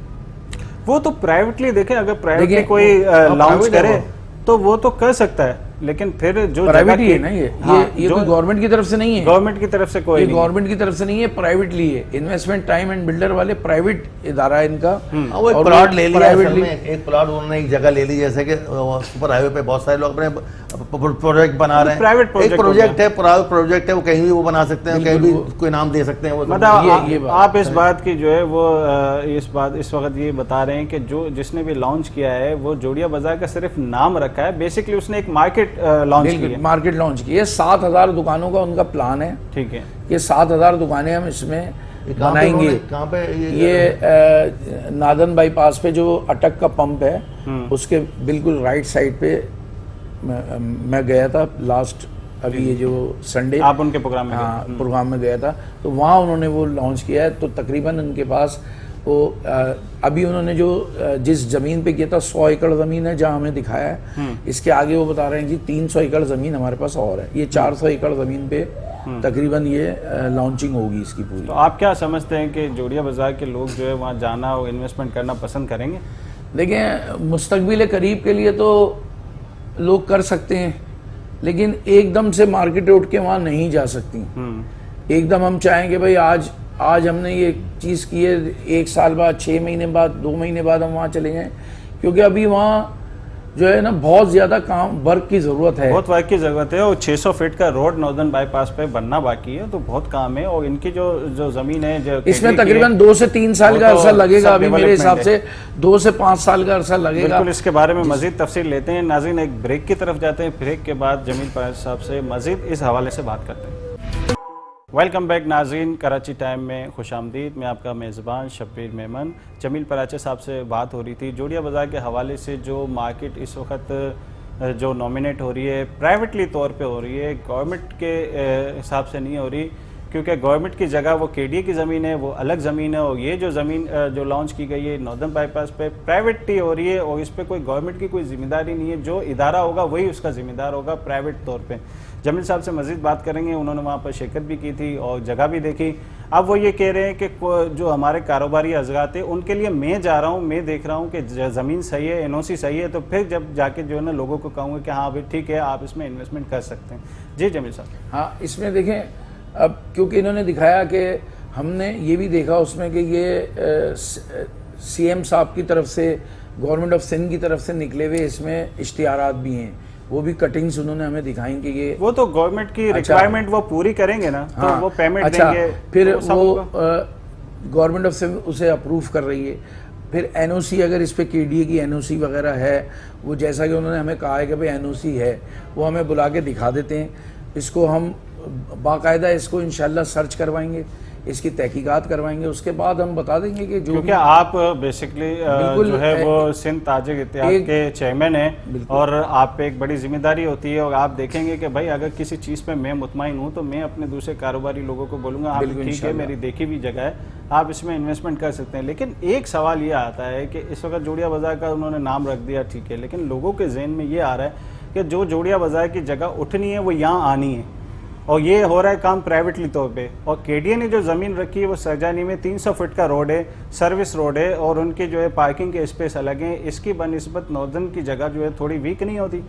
وہ تو پرائیویٹلی دیکھیں، اگر پرائیویٹلی کوئی لانچ کرے تو وہ تو کر سکتا ہے، لیکن پھر جو پرائیویٹلی ہے نا، یہ کوئی گورنمنٹ کی طرف سے نہیں ہے. گورنمنٹ کی طرف سے کوئی یہ گورنمنٹ کی طرف سے نہیں ہے، پرائیویٹلی ہے. انویسٹمنٹ ٹائم اینڈ بلڈر والے پرائیویٹ ادارہ ہے ان کا. وہ ایک پلاٹ لے لیا، ایک پلاٹ انہوں نے ایک جگہ لے لی، جیسے کہ سپر ہائی وے پہ بہت سارے لوگ اپنے پروجیکٹ بنا رہے ہیں. ایک پروجیکٹ ہے، پرائیویٹ پروجیکٹ ہے، وہ کہیں بھی وہ بنا سکتے ہیں، کہیں بھی کوئی نام دے سکتے ہیں. مطلب آپ اس بات کی جو ہے وہ اس وقت یہ بتا رہے ہیں کہ جو جس نے بھی لانچ کیا ہے وہ جوڑیا بازار کا صرف نام رکھا ہے، بیسکلی اس نے ایک مارکیٹ لانچ کی ہے. 7,000 دکانوں کا ان کا پلان ہے. ٹھیک ہے، یہ 7,000 دکانیں ہم اس میں بنائیں گے. یہ نادن بائی پاس پہ جو اٹک کا پمپ ہے اس کے بالکل رائٹ سائڈ پہ میں گیا تھا لاسٹ، ابھی یہ جو سنڈے آپ ان کے پروگرام میں گیا تھا، تو وہاں انہوں نے وہ لانچ کیا ہے. تو تقریباً ان کے پاس وہ ابھی انہوں نے جو جس زمین پہ کیا تھا 100 ایکڑ زمین ہے جہاں ہمیں دکھایا ہے. اس کے آگے وہ بتا رہے ہیں کہ 300 ایکڑ زمین ہمارے پاس اور ہے. یہ 400 ایکڑ زمین پہ تقریباً یہ لانچنگ ہوگی اس کی پوری. تو آپ کیا سمجھتے ہیں کہ جوڑیا بازار کے لوگ جو ہے وہاں جانا اور انویسٹمنٹ کرنا پسند کریں گے؟ دیکھیں مستقبل قریب کے لیے تو لوگ کر سکتے ہیں، لیکن ایک دم سے مارکیٹ اٹھ کے وہاں نہیں جا سکتی. ایک دم ہم چاہیں کہ بھائی آج ہم نے یہ چیز کی ہے، 1 سال بعد، 6 مہینے بعد، 2 مہینے بعد ہم وہاں چلے جائیں، کیونکہ ابھی وہاں جو ہے نا بہت زیادہ ورک کی ضرورت ہے. بہت ورک کی ضرورت ہے، اور 600 فٹ کا روڈ ناردرن بائی پاس پہ بننا باقی ہے، تو بہت کام ہے. اور ان کی جو زمین ہے اس میں تقریباً 2 سے 3 سال کا عرصہ لگے گا. ابھی میرے حساب سے 2 سے 5 سال کا عرصہ لگے گا. بالکل اس کے بارے میں مزید تفصیل لیتے ہیں. ناظرین ایک بریک کی طرف جاتے ہیں، بریک کے بعد جمیل پائر صاحب سے مزید اس حوالے سے بات کرتے ہیں. ویلکم بیک ناظرین، کراچی ٹائم میں خوش آمدید. میں آپ کا میزبان شبیر میمن. جمیل پراچے صاحب سے بات ہو رہی تھی جوڑیا بازار کے حوالے سے. جو مارکیٹ اس وقت جو نومینیٹ ہو رہی ہے پرائیویٹلی طور پہ ہو رہی ہے، گورنمنٹ کے حساب سے نہیں ہو رہی، کیونکہ گورنمنٹ کی جگہ وہ کے ڈی اے کی زمین ہے، وہ الگ زمین ہے. اور یہ جو زمین جو لانچ کی گئی ہے ناردرن بائی پاس پہ، پرائیویٹلی ہو رہی ہے اور اس پہ کوئی گورنمنٹ کی کوئی ذمہ داری نہیں ہے. جو ادارہ ہوگا وہی اس کا ذمہ دار ہوگا پرائیویٹ طور پہ. جمیل صاحب سے مزید بات کریں گے. انہوں نے وہاں پر شرکت بھی کی تھی اور جگہ بھی دیکھی. اب وہ یہ کہہ رہے ہیں کہ جو ہمارے کاروباری حضرات ہیں ان کے لیے میں جا رہا ہوں، میں دیکھ رہا ہوں کہ زمین صحیح ہے، این او سی صحیح ہے، تو پھر جب جا کے جو ہے نا لوگوں کو کہوں گا کہ ہاں بھائی ٹھیک ہے آپ اس میں انویسٹمنٹ کر سکتے ہیں. جی جمیل صاحب. ہاں، اس میں دیکھیں اب کیونکہ انہوں نے دکھایا کہ ہم نے یہ بھی دیکھا اس میں کہ یہ سی ایم صاحب کی طرف سے، گورنمنٹ آف سندھ کی طرف سے نکلے ہوئے اس میں اشتہارات بھی ہیں. وہ بھی کٹنگز انہوں نے ہمیں دکھائیں کہ یہ وہ تو گورنمنٹ کی ریکوائرمنٹ وہ پوری کریں گے نا، تو وہ پیمنٹ دیں گے. پھر وہ گورنمنٹ آف سندھ اسے اپروو کر رہی ہے. پھر این او سی اگر اس پہ کے ڈی اے کی این او سی وغیرہ ہے، وہ جیسا کہ انہوں نے ہمیں کہا ہے کہ بھئی این او سی ہے، وہ ہمیں بلا کے دکھا دیتے ہیں. اس کو ہم باقاعدہ اس کو انشاءاللہ سرچ کروائیں گے، اس کی تحقیقات کروائیں گے. اس کے بعد ہم بتا دیں گے کہ جو کیونکہ آپ بیسکلی جو ہے وہ سندھ تاجر اتحاد کے چیئرمین ہیں اور آپ پہ ایک بڑی ذمہ داری ہوتی ہے. اور آپ دیکھیں گے کہ بھائی اگر کسی چیز پہ میں مطمئن ہوں تو میں اپنے دوسرے کاروباری لوگوں کو بولوں گا ہاں ٹھیک ہے میری دیکھی ہوئی جگہ ہے، آپ اس میں انویسٹمنٹ کر سکتے ہیں. لیکن ایک سوال یہ آتا ہے کہ اس وقت جوڑیا بازار کا انہوں نے نام رکھ دیا ٹھیک ہے، لیکن لوگوں کے ذہن میں یہ آ رہا ہے کہ جو جوڑیا بازار کی جگہ اٹھنی ہے وہ یہاں آنی ہے، اور یہ ہو رہا ہے کام پرائیویٹلی طور پہ. اور کے ڈی اے نے جو زمین رکھی ہے وہ سرجانی میں 300 فٹ کا روڈ ہے، سروس روڈ ہے، اور ان کے جو ہے پارکنگ کے اسپیس الگ ہیں. اس کی بنسبت ناردرن کی جگہ جو ہے تھوڑی ویک نہیں ہوتی؟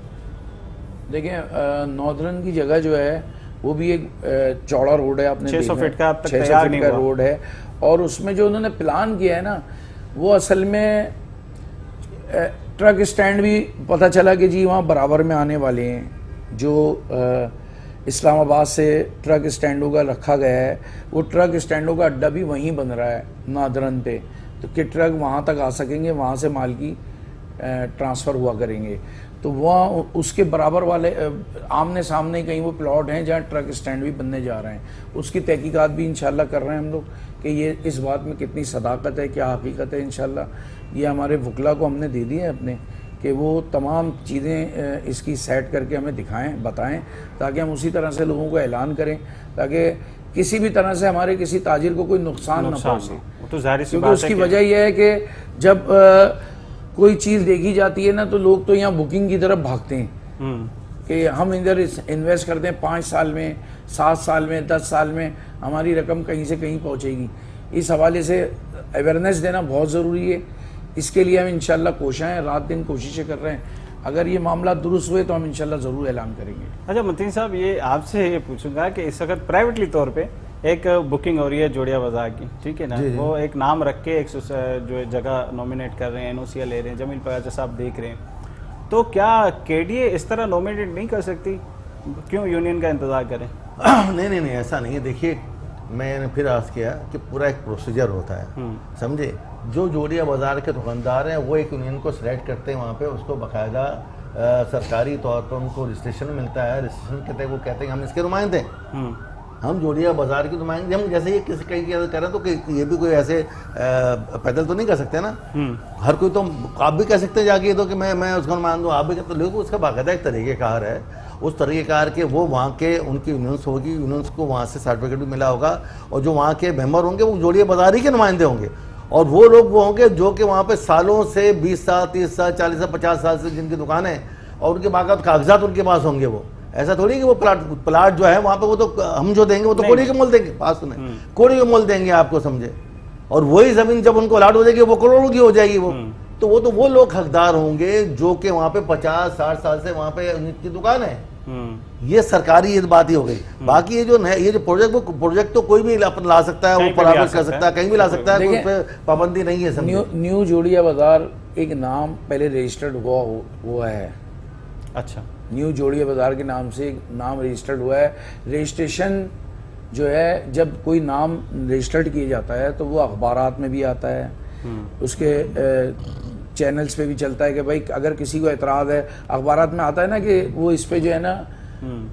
دیکھیں ناردرن کی جگہ جو ہے وہ بھی ایک چوڑا روڈ ہے، آپ نے 600 فٹ کا اب تک 600 تیار فٹ نہیں کا ہوا روڈ ہے. اور اس میں جو انہوں نے پلان کیا ہے نا، وہ اصل میں ٹرک اسٹینڈ بھی پتہ چلا کہ جی وہاں برابر میں آنے والے ہیں. جو اسلام آباد سے ٹرک اسٹینڈوں کا رکھا گیا ہے، وہ ٹرک اسٹینڈوں کا اڈا بھی وہیں بن رہا ہے ناردرن پہ، تو کہ ٹرک وہاں تک آ سکیں گے، وہاں سے مال کی ٹرانسفر ہوا کریں گے. تو وہاں اس کے برابر والے آمنے سامنے کہیں وہ پلاٹ ہیں جہاں ٹرک اسٹینڈ بھی بننے جا رہے ہیں. اس کی تحقیقات بھی انشاءاللہ کر رہے ہیں ہم لوگ کہ یہ اس بات میں کتنی صداقت ہے، کیا حقیقت ہے. انشاءاللہ یہ ہمارے وکلا کو ہم نے دے دی ہے اپنے، کہ وہ تمام چیزیں اس کی سیٹ کر کے ہمیں دکھائیں، بتائیں، تاکہ ہم اسی طرح سے لوگوں کو اعلان کریں، تاکہ کسی بھی طرح سے ہمارے کسی تاجر کو کوئی نقصان نہ پہنچے. کیونکہ اس کی وجہ یہ ہے کہ جب کوئی چیز دیکھی جاتی ہے نا تو لوگ تو یہاں بکنگ کی طرف بھاگتے ہیں کہ ہم ادھر انویسٹ کرتے ہیں 5 سال میں، 7 سال میں، 10 سال میں ہماری رقم کہیں سے کہیں پہنچے گی. اس حوالے سے اویئرنیس دینا بہت ضروری ہے. اس کے لیے ہم انشاءاللہ کوشاں ہیں، رات دن کوششیں کر رہے ہیں. اگر یہ معاملات درست ہوئے تو ہم انشاءاللہ ضرور اعلان کریں گے. اچھا متین صاحب، یہ آپ سے یہ پوچھوں گا کہ اس وقت پرائیویٹلی طور پہ ایک بکنگ ہو رہی ہے جوڑیا بازار کی، ٹھیک ہے نا، وہ ایک نام رکھ کے ایک جو جگہ نومینیٹ کر رہے ہیں، این او سی لے رہے ہیں، جمیل پراچے صاحب دیکھ رہے ہیں، تو کیا کے ڈی اے اس طرح نومینیٹ نہیں کر سکتی؟ کیوں یونین کا انتظار کریں؟ نہیں ایسا نہیں ہے. دیکھیے میں نے پھر عرض کیا کہ پورا ایک پروسیجر ہوتا ہے، سمجھے. جو جوڑیا بازار کے دکاندار ہیں وہ ایک یونین کو سلیکٹ کرتے ہیں، وہاں پہ اس کو باقاعدہ سرکاری طور پر ان کو رجسٹریشن ملتا ہے. رجسٹریشن کے تحت وہ کہتے ہیں ہم اس کے نمائندے ہیں، ہم جوڑیا بازار کے نمائندے. ہم جیسے یہ کسی کہیں کی کر رہے ہیں تو کہ یہ بھی کوئی ایسے پیدل تو نہیں کر سکتے نا. ہر کوئی تو آپ بھی کہہ سکتے ہیں جا کے تو کہ میں اس کو نمائندہ ہوں، آپ بھی کہتے. لیکن اس کا باقاعدہ ایک طریقہ کار ہے. اس طریقہ کار کے وہ وہاں کے ان کی یونینس ہوگی، یونینس کو وہاں سے سرٹیفکیٹ بھی ملا ہوگا، اور جو وہاں کے ممبر ہوں گے وہ جوڑیا بازار ہی کے نمائندے ہوں گے. اور وہ لوگ وہ ہوں گے جو کہ وہاں پہ سالوں سے 20 سال 30 سال 40 سال 50 سال سے جن کی دکان ہے، اور ان کے باقاعدہ کاغذات ان کے پاس ہوں گے. وہ ایسا تھوڑی کہ وہ پلاٹ جو ہے وہاں پہ وہ تو ہم جو دیں گے وہ تو کوڑی کے مول دیں گے، پاس سنیں کوڑی کے مول دیں گے آپ کو، سمجھے. اور وہی زمین جب ان کو الاٹ ہو جائے گی وہ کروڑوں کی ہو جائے گی. وہ لوگ حقدار ہوں گے جو کہ وہاں پہ 50-60 سال سے وہاں پہ ان کی دکان ہے. یہ سرکاری یہ بات ہی ہو گئی. باقی یہ جو پروجیکٹ تو کوئی بھی لا سکتا ہے، وہ پرابر کر سکتا ہے، کہیں بھی لا سکتا ہے، اس پہ پابندی نہیں ہے. نیو جوڑیا بازار ایک نام پہلے رجسٹرڈ ہوا ہے. اچھا، نیو جوڑیا بازار کے نام سے ایک نام رجسٹرڈ ہوا ہے. رجسٹریشن جو ہے جب کوئی نام رجسٹرڈ کیا جاتا ہے تو وہ اخبارات میں بھی آتا ہے، اس کے چینلز پہ بھی چلتا ہے کہ بھائی اگر کسی کو اعتراض ہے، اخبارات میں آتا ہے نا کہ وہ اس پہ جو ہے نا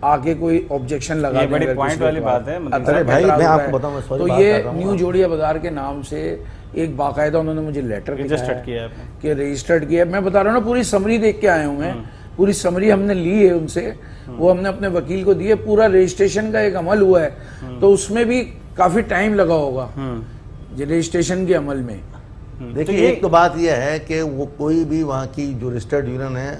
آگے کوئی آبجیکشن لگا یہ دیں بڑی اگر پوائنٹ کسی والی کے بات ہے پاس ارے بھائی اعتراض میں آپ ہوتا کو ہے۔ بتاؤں، میں تو بات یہ کر رہا ہوں نیو جوڑیا بازار کے نام سے ایک باقاعدہ انہوں نے مجھے لیٹر رجسٹرڈ کیا ہے آپ نے۔ کہ رجسٹرڈ کیا ہے۔ میں بتا رہا ہوں نا، پوری سمری دیکھ کے آئے ہوں گے، پوری سمری ہم نے لی ہے ان سے، وہ ہم نے اپنے وکیل کو دی ہے، پورا رجسٹریشن کا ایک عمل ہوا ہے، تو اس میں بھی کافی ٹائم لگا ہوگا رجسٹریشن کے عمل میں۔ دیکھیے ایک تو بات یہ ہے کہ وہ کوئی بھی وہاں کی جو رجسٹرڈ یونین ہے،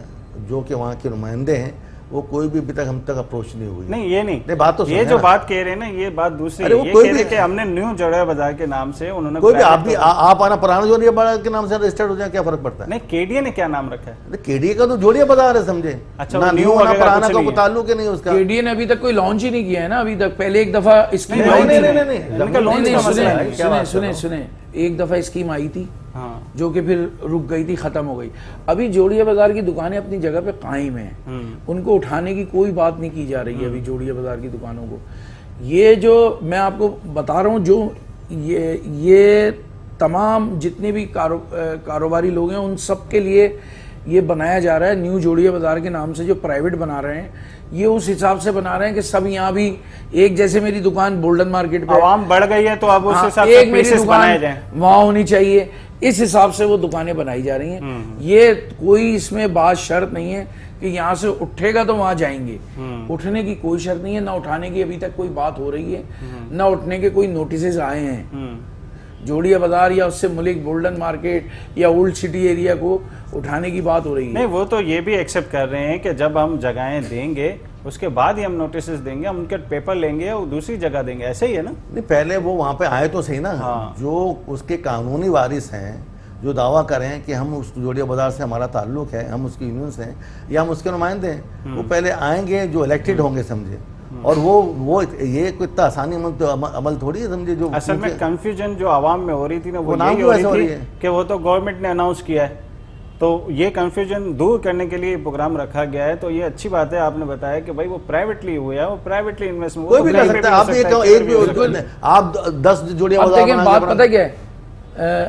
جو کہ وہاں کے نمائندے ہیں، وہ کوئی بھی ابھی تک ہم تک اپروچ نہیں ہوئی۔ نہیں یہ نہیں، بات تو یہ سنیں جو نا۔ بات کہہ رہے ہیں نا، یہ بات دوسری ہے، ارے وہ یہ کوئی کہہ رہے بھی- کہ ہم نے نیو جوڑیا بازار کے نام سے انہوں نے کوئی بھی private آپ آنا پرانا جوڑیا بازار کے نام سے رجسٹرڈ ہو جائیں، کیا فرق پڑتا ہے؟ نہیں KDA نے کیا نام رکھا ہے؟ کیڈیے کا تو جوڑیا بازار ہے، سمجھے؟ اچھا، نہ وہ نیو نیو نہ وغیرہ پرانا کچھ کا نہیں کوئی ہے۔ تعلق ہی نہیں اس کا۔ KDA نے ابھی تک کوئی لانچ ہی نہیں کیا ہے نا ابھی تک۔ پہلے ایک دفعہ اسکیم نہیں، آئی launch تھی، نہیں، ان کا launch کا مسئلہ ہے۔ کیا بات کر رہا ہوں؟ سنیں، ایک دفعہ اسکیم آئی تھی ہاں جو کہ پھر رک گئی تھی، ختم ہو گئی۔ ابھی جوڑیا بازار کی دکانیں اپنی جگہ پہ قائم ہیں، ان کو اٹھانے کی کوئی بات نہیں کی جا رہی ہے ابھی جوڑیا بازار کی دکانوں کو۔ یہ جو میں آپ کو بتا رہا ہوں، جو یہ تمام جتنے بھی کاروباری لوگ ہیں، ان سب کے لیے یہ بنایا جا رہا ہے نیو جوڑیا بازار کے نام سے۔ جو پرائیویٹ بنا رہے ہیں یہ اس حساب سے بنا رہے ہیں کہ سب یہاں بھی ایک جیسے میری دکان بولڈن مارکیٹ پہ عوام بڑھ گئی ہے تو اب اس حساب سے ایک میری پیسز بنائے دکان جائیں۔ وہاں ہونی چاہیے، اس حساب سے وہ دکانیں بنائی جا رہی ہیں۔ یہ کوئی اس میں بات شرط نہیں ہے کہ یہاں سے اٹھے گا تو وہاں جائیں گے، اٹھنے کی کوئی شرط نہیں ہے، نہ اٹھانے کی ابھی تک کوئی بات ہو رہی ہے، نہ اٹھنے کے کوئی نوٹسز آئے ہیں۔ جوڑیا بازار یا اس سے ملک گولڈن مارکیٹ یا اولڈ سٹی ایریا کو اٹھانے کی بات ہو رہی ہے۔ نہیں وہ تو یہ بھی ایکسیپٹ کر رہے ہیں کہ جب ہم جگہیں دیں گے اس کے بعد ہی ہم نوٹسز دیں گے، ہم ان کے پیپر لیں گے اور دوسری جگہ دیں گے، ایسے ہی ہے نا؟ نہیں پہلے وہ وہاں پہ آئے تو صحیح نا، جو اس کے قانونی وارث ہیں، جو دعویٰ کریں کہ ہم اس جوڑیا بازار سے ہمارا تعلق ہے، ہم اس کی یونین سے ہیں یا ہم اس کے نمائندے ہیں، وہ پہلے آئیں گے جو الیکٹڈ ہوں گے، سمجھے؟ اور وہ یہ کوئی اتنا آسانی عمل تھوڑی ہے، سمجھے؟ جو اصل میں کنفیوژن جو عوام میں ہو رہی تھی نا، وہ نام یہی کیوں ہو ایسا ہو رہی رہی تھی ہے؟ کہ وہ تو گورنمنٹ نے اناؤنس کیا ہے، تو یہ کنفیوژن دور کرنے کے لیے پروگرام رکھا گیا ہے۔ تو یہ اچھی بات ہے، آپ نے بتایا کہ بھائی وہ پرائیویٹلی ہوا ہے، وہ پرائیویٹلی انویسٹمنٹ کوئی بھی کر سکتا ہے۔ آپ یہ کہو ایک بھی، آپ 10 جوڑیا اب بازار دیکھیں بنا کے بات پتہ کیا ہے،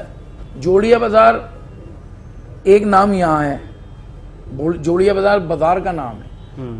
جوڑیا بازار ایک نام یہاں ہے، جوڑیا بازار بازار کا نام ہے،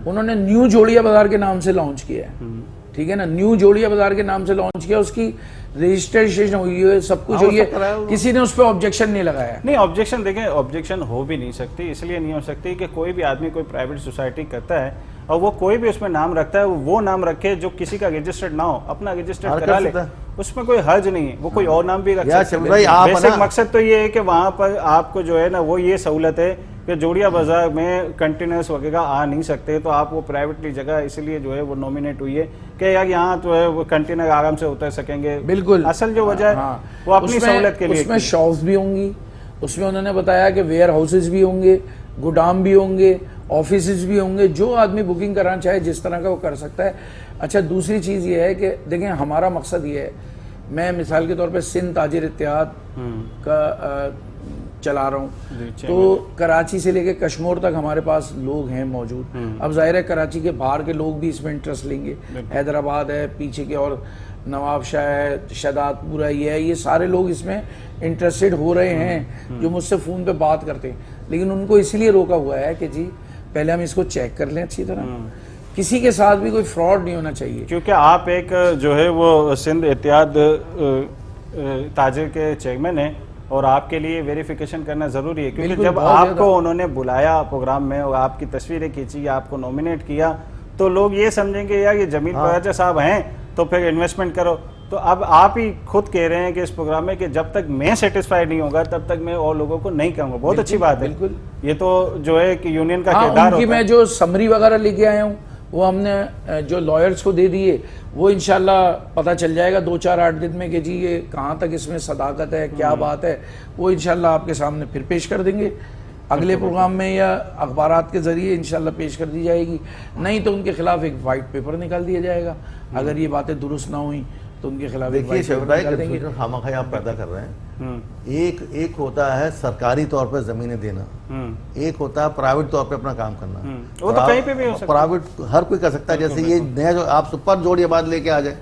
انہوں نے نیو جوڑیا بازار کے نام سے لانچ کیا ہے، ٹھیک ہے نا؟ نیو جوڑیا بازار کے نام سے لانچ کیا، اس کی رجسٹریشن ہوئی ہے، سب کچھ ہوئی ہے، کسی نے اس پہ آبجیکشن نہیں لگایا۔ نہیں آبجیکشن دیکھیں، آبجیکشن ہو بھی نہیں سکتی، اس لیے نہیں ہو سکتی کہ کوئی بھی آدمی کوئی پرائیویٹ سوسائٹی کرتا ہے اور وہ کوئی بھی اس میں نام رکھتا ہے، وہ نام رکھے جو کسی کا رجسٹرڈ نہ ہو، اپنا رجسٹرڈ کرا لے، اس میں کوئی حرج نہیں ہے، وہ کوئی اور نام بھی رکھ سکتا ہے۔ بیسک مقصد تو یہ ہے کہ وہاں پر آپ کو جو ہے نا وہ یہ سہولت ہے کہ جوڑیا بازار میں کنٹینرز وغیرہ آ نہیں سکتے، تو آپ وہ پرائیویٹلی جگہ اس لیے جو ہے وہ نومینیٹ ہوئی ہے کہ یار یہاں جو ہے وہ کنٹینر آرام سے اتر سکیں گے۔ بالکل، اصل جو وجہ ہے وہ اپنی سہولت کے لیے۔ اس میں شاپس بھی ہوں گی، اس میں انہوں نے بتایا کہ ویئر ہاؤسز بھی ہوں گے، گودام بھی ہوں گے، آفیسز بھی ہوں گے، جو آدمی بکنگ کرانا چاہے جس طرح کا وہ کر سکتا ہے۔ اچھا دوسری چیز یہ ہے کہ دیکھیں ہمارا مقصد یہ ہے، میں مثال کے طور پہ سندھ تاجر اتحاد کا چلا رہا ہوں، تو کراچی سے لے کے کشمور تک ہمارے پاس لوگ ہیں موجود۔ اب ظاہر ہے کراچی کے باہر کے لوگ بھی اس میں انٹرسٹ لیں گے، حیدرآباد ہے پیچھے کے، اور نواب شاہ ہے، شہداد پورہ یہ سارے لوگ اس میں انٹرسٹڈ ہو رہے ہیں جو مجھ سے فون پہ بات کرتے ہیں، لیکن ان کو اس لیے روکا ہوا ہے کہ جی پہلے ہم اس کو چیک کر لیں اچھی طرح، کسی کے ساتھ بھی کوئی فراڈ نہیں ہونا چاہیے، کیونکہ آپ ایک جو ہے وہ سندھ اتحاد تاجر کے چیئرمین ہیں اور آپ کے لیے ویریفیکیشن کرنا ضروری ہے، کیونکہ جب آپ کو انہوں نے بلایا پروگرام میں اور آپ کی تصویریں کھینچی، آپ کو نومینیٹ کیا، تو لوگ یہ سمجھیں گے یار یہ جمیل پراچا صاحب ہیں تو پھر انویسٹمنٹ کرو۔ تو اب آپ ہی خود کہہ رہے ہیں کہ اس پروگرام میں کہ جب تک میں سیٹسفائی نہیں ہوگا تب تک میں اور لوگوں کو نہیں کروں گا۔ بہت اچھی بات ہے، بالکل، یہ تو جو ہے کہ یونین کا کردار ان کی ہوتا ہے۔ میں جو سمری وغیرہ لے کے آیا ہوں وہ ہم نے جو لائرز کو دے دیے، وہ انشاءاللہ پتہ چل جائے گا 2-4-8 دن میں کہ جی یہ کہاں تک اس میں صداقت ہے، کیا بات ہے، وہ انشاءاللہ آپ کے سامنے پھر پیش کر دیں گے اگلے پروگرام میں یا اخبارات کے ذریعے انشاءاللہ پیش کر دی جائے گی، نہیں تو ان کے خلاف ایک وائٹ پیپر نکال دیا جائے گا، اگر یہ باتیں درست نہ ہوئیں تو ان کے خلاف ایک وائٹ پیپر نکال دیں گے۔ خامخواہ آپ پیدا کر رہے ہیں، ایک ہوتا ہے سرکاری طور پہ زمینیں دینا، ایک ہوتا ہے پرائیویٹ طور پہ اپنا کام کرنا۔ وہ تو کہیں پہ بھی ہو سکتا ہے، پرائیویٹ ہر کوئی کر سکتا ہے، جیسے یہ نیا جو آپ سپر جوڑیا بعد لے کے آ جائے،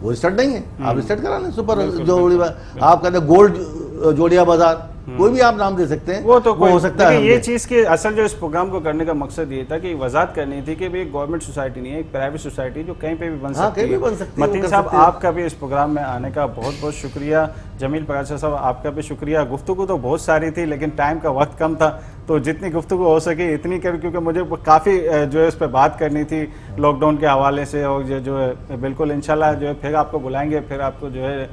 وہ رجسٹرڈ نہیں ہے، آپ رجسٹرڈ کرا لیں سپر جوڑیا، آپ کہتے ہیں گولڈ جوڑیا بازار، کوئی بھی آپ نام دے سکتے ہیں, وہ تو ہو سکتا ہے. یہ چیز کی اصل جو اس پروگرام کو کرنے کا مقصد یہ تھا کہ وضاحت کرنی تھی کہ ایک گورنمنٹ سوسائٹی نہیں ہے, ایک پرائیویٹ سوسائٹی جو کہیں پہ بھی بن سکتی ہے. متین صاحب آپ کا بھی اس پروگرام میں آنے کا بہت بہت شکریہ. جمیل پراچا صاحب آپ کا بھی شکریہ. گفتگو تو بہت ساری تھی لیکن ٹائم کا وقت کم تھا, تو جتنی گفتگو ہو سکی اتنی کر, کیونکہ مجھے کافی جو ہے اس پہ بات کرنی تھی لاک ڈاؤن کے حوالے سے, اور جو ہے بالکل انشاءاللہ جو ہے پھر آپ کو بلائیں گے, پھر آپ کو جو ہے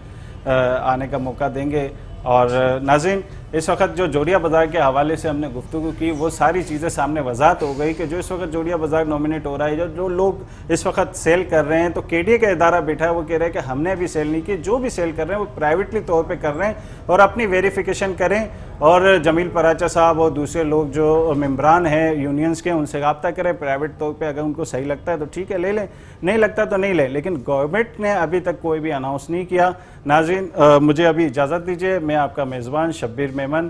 آنے کا موقع دیں گے. اور ناظرین اس وقت جو جوڑیہ بازار کے حوالے سے ہم نے گفتگو کی وہ ساری چیزیں سامنے وضاحت ہو گئی کہ جو اس وقت جوڑیہ بازار نومینیٹ ہو رہا ہے, جو لوگ اس وقت سیل کر رہے ہیں, تو کے ڈی اے کا ادارہ بیٹھا ہے وہ کہہ رہے ہیں کہ ہم نے ابھی سیل نہیں کی, جو بھی سیل کر رہے ہیں وہ پرائیویٹلی طور پہ کر رہے ہیں اور اپنی ویریفیکیشن کریں. اور جمیل پراچا صاحب اور دوسرے لوگ جو ممبران ہیں یونینز کے ان سے رابطہ کریں پرائیویٹ طور پہ, اگر ان کو صحیح لگتا ہے تو ٹھیک ہے لے لیں, نہیں لگتا تو نہیں لیں, لیکن گورنمنٹ نے ابھی تک کوئی بھی اناؤنس نہیں کیا. ناظرین مجھے ابھی اجازت دیجیے, میں آپ کا میزبان شبیر میمن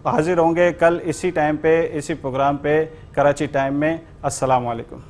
حاضر ہوں گے کل اسی ٹائم پہ اسی پروگرام پہ کراچی ٹائم میں. السلام علیکم.